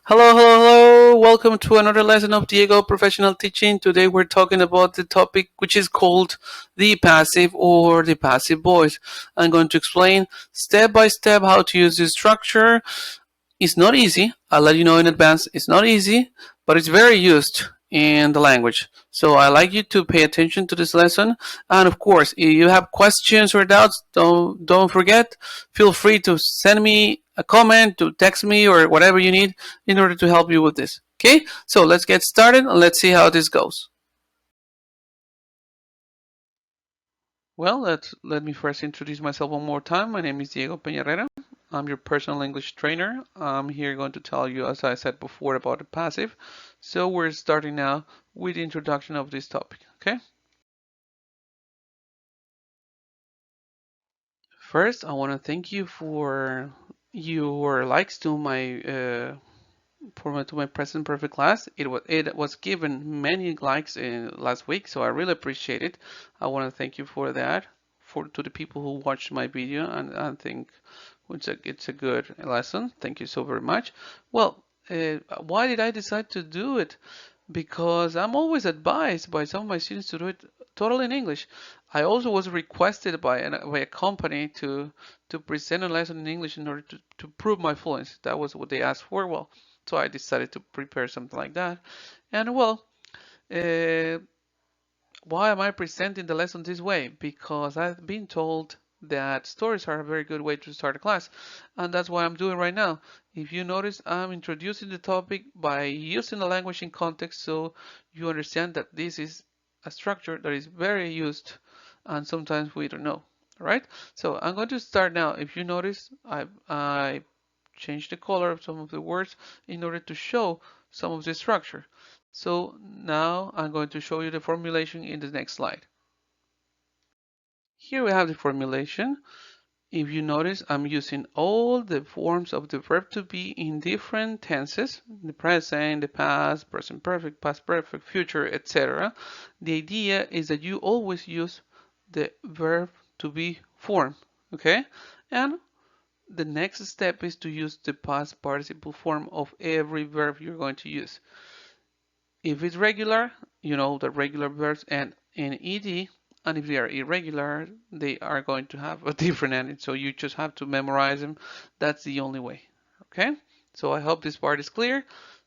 Hello, hello, hello. Welcome to another lesson of Diego Professional Teaching. Today we're talking about the topic which is called the passive or the passive voice. I'm going to explain step by step how to use this structure. It's not easy. I'll let you know in advance. It's not easy, but it's very used in the language. So I like you to pay attention to this lesson. And of course, if you have questions or doubts, don't forget. Feel free to send me a comment, to text me, or whatever you need in order to help you with this. Okay, so let's get started and let's see how this goes. Well, let me first introduce myself one more time. My name is Diego Peñarera. I'm your personal English trainer. I'm here going to tell you, as I said before, about the passive. So we're starting now with the introduction of this topic. Okay. First, I want to thank you for your likes to my present perfect class. It was given many likes in last week, so I really appreciate it. I want to thank you for that. For to the people who watched my video, and I think it's a good lesson. Thank you so very much. Well, why did I decide to do it? Because I'm always advised by some of my students to do it totally in English. I also was requested by a company to present a lesson in English in order to prove my fluency. That was what they asked for. Well, so I decided to prepare something like that. And well, uh, why am I presenting the lesson this way? Because I've been told that stories are a very good way to start a class, and that's what I'm doing right now. If you notice, I'm introducing the topic by using the language in context so you understand that this is a structure that is very used and sometimes we don't know. All right, so I'm going to start now. If you notice, I changed the color of some of the words in order to show some of the structure. So now I'm going to show you the formulation in the next slide. Here we have the formulation. If you notice, I'm using all the forms of the verb to be in different tenses, the present, the past, present perfect, future, etc. The idea is that you always use the verb to be form, okay? And the next step is to use the past participle form of every verb you're going to use. If it's regular, you know the regular verbs end in ed, and if they are irregular, they are going to have a different ending. So you just have to memorize them. That's the only way. Okay? So I hope this part is clear.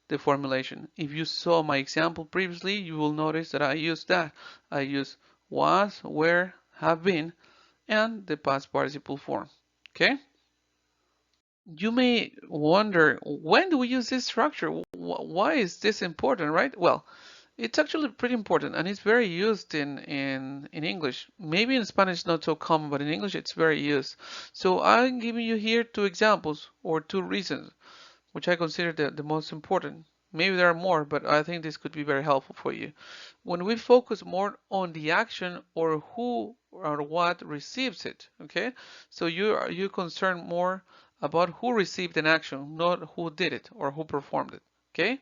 The formulation. If you saw my example previously, you will notice that I use that. I use was, were, have been, and the past participle form. Okay? You may wonder, when do we use this structure? Why is this important, right? Well, it's actually pretty important and it's very used in English. Maybe in Spanish not so common, but in English it's very used. So I'm giving you here two examples or two reasons which I consider the most important. Maybe there are more, but I think this could be very helpful for you. When we focus more on the action or who or what receives it, okay? So you concern more about who received an action, not who did it or who performed it, okay?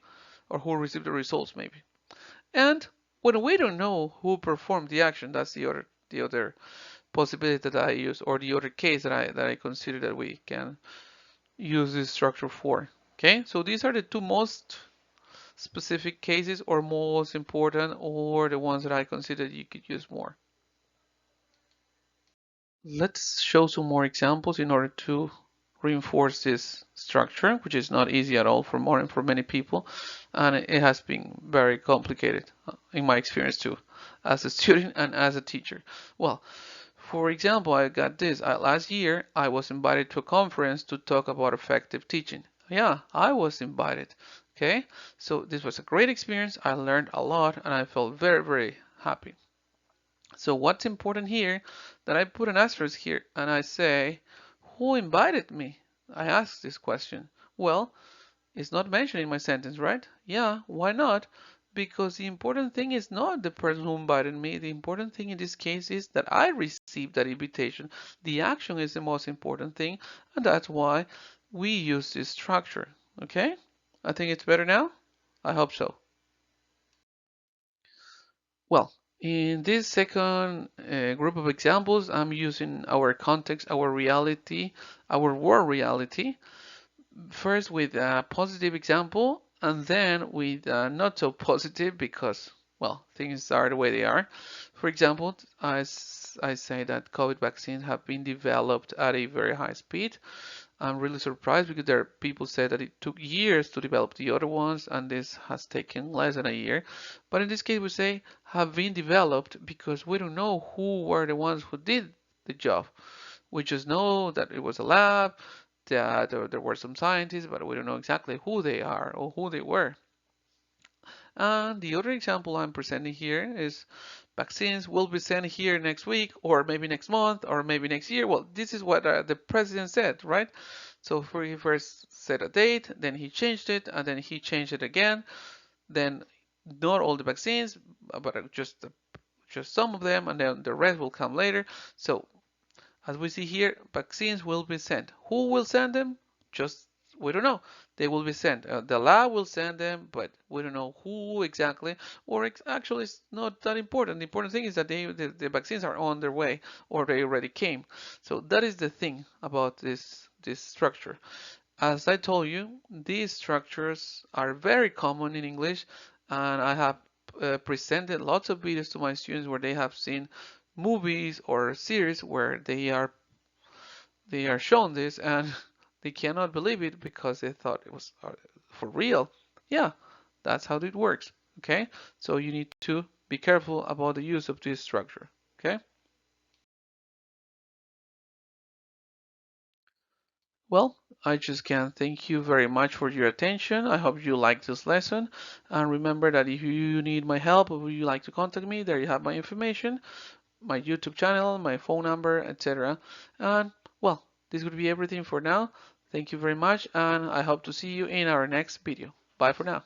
Or who received the results maybe. And when we don't know who performed the action, that's the other possibility that I use, or the other case that I consider that we can use this structure for. Okay, so these are the two most specific cases or most important, or the ones that I consider you could use more. Let's show some more examples in order to reinforce this structure, which is not easy at all for many people, and it has been very complicated in my experience too, as a student and as a teacher. Well, for example, I got this. Last year, I was invited to a conference to talk about effective teaching. Yeah, I was invited. Okay, so this was a great experience. I learned a lot and I felt very, very happy. So what's important here that I put an asterisk here and I say, who invited me? I ask this question. Well, it's not mentioned in my sentence, right? Yeah, why not? Because the important thing is not the person who invited me. The important thing in this case is that I received that invitation. The action is the most important thing, and that's why we use this structure. Okay? I think it's better now. I hope so. Well, in this second group of examples, I'm using our context, our reality, our world reality, First with a positive example, and then with not so positive because, well, things are the way they are. For example, I say that COVID vaccines have been developed at a very high speed. I'm really surprised because there are people say that it took years to develop the other ones, and this has taken less than a year. But in this case, we say have been developed because we don't know who were the ones who did the job. We just know that it was a lab, that there were some scientists, but we don't know exactly who they are or who they were. And the other example I'm presenting here is vaccines will be sent here next week, or maybe next month, or maybe next year. Well, this is what the president said, right? So he first set a date, then he changed it, and then he changed it again. Then not all the vaccines, but just some of them, and then the rest will come later. So as we see here, vaccines will be sent. Who will send them? Just we don't know. They will be sent. The lab will send them, but we don't know who exactly. Or actually, it's not that important. The important thing is that the vaccines are on their way or they already came. So that is the thing about this structure. As I told you, these structures are very common in English, and I have presented lots of videos to my students where they have seen movies or series where they are shown this and they cannot believe it because they thought it was for real. Yeah, that's how it works. Okay, so you need to be careful about the use of this structure. Okay. Well, I just can thank you very much for your attention. I hope you liked this lesson. And remember that if you need my help or you like to contact me, there you have my information, my YouTube channel, my phone number, etc. And well, this would be everything for now. Thank you very much, and I hope to see you in our next video. Bye for now.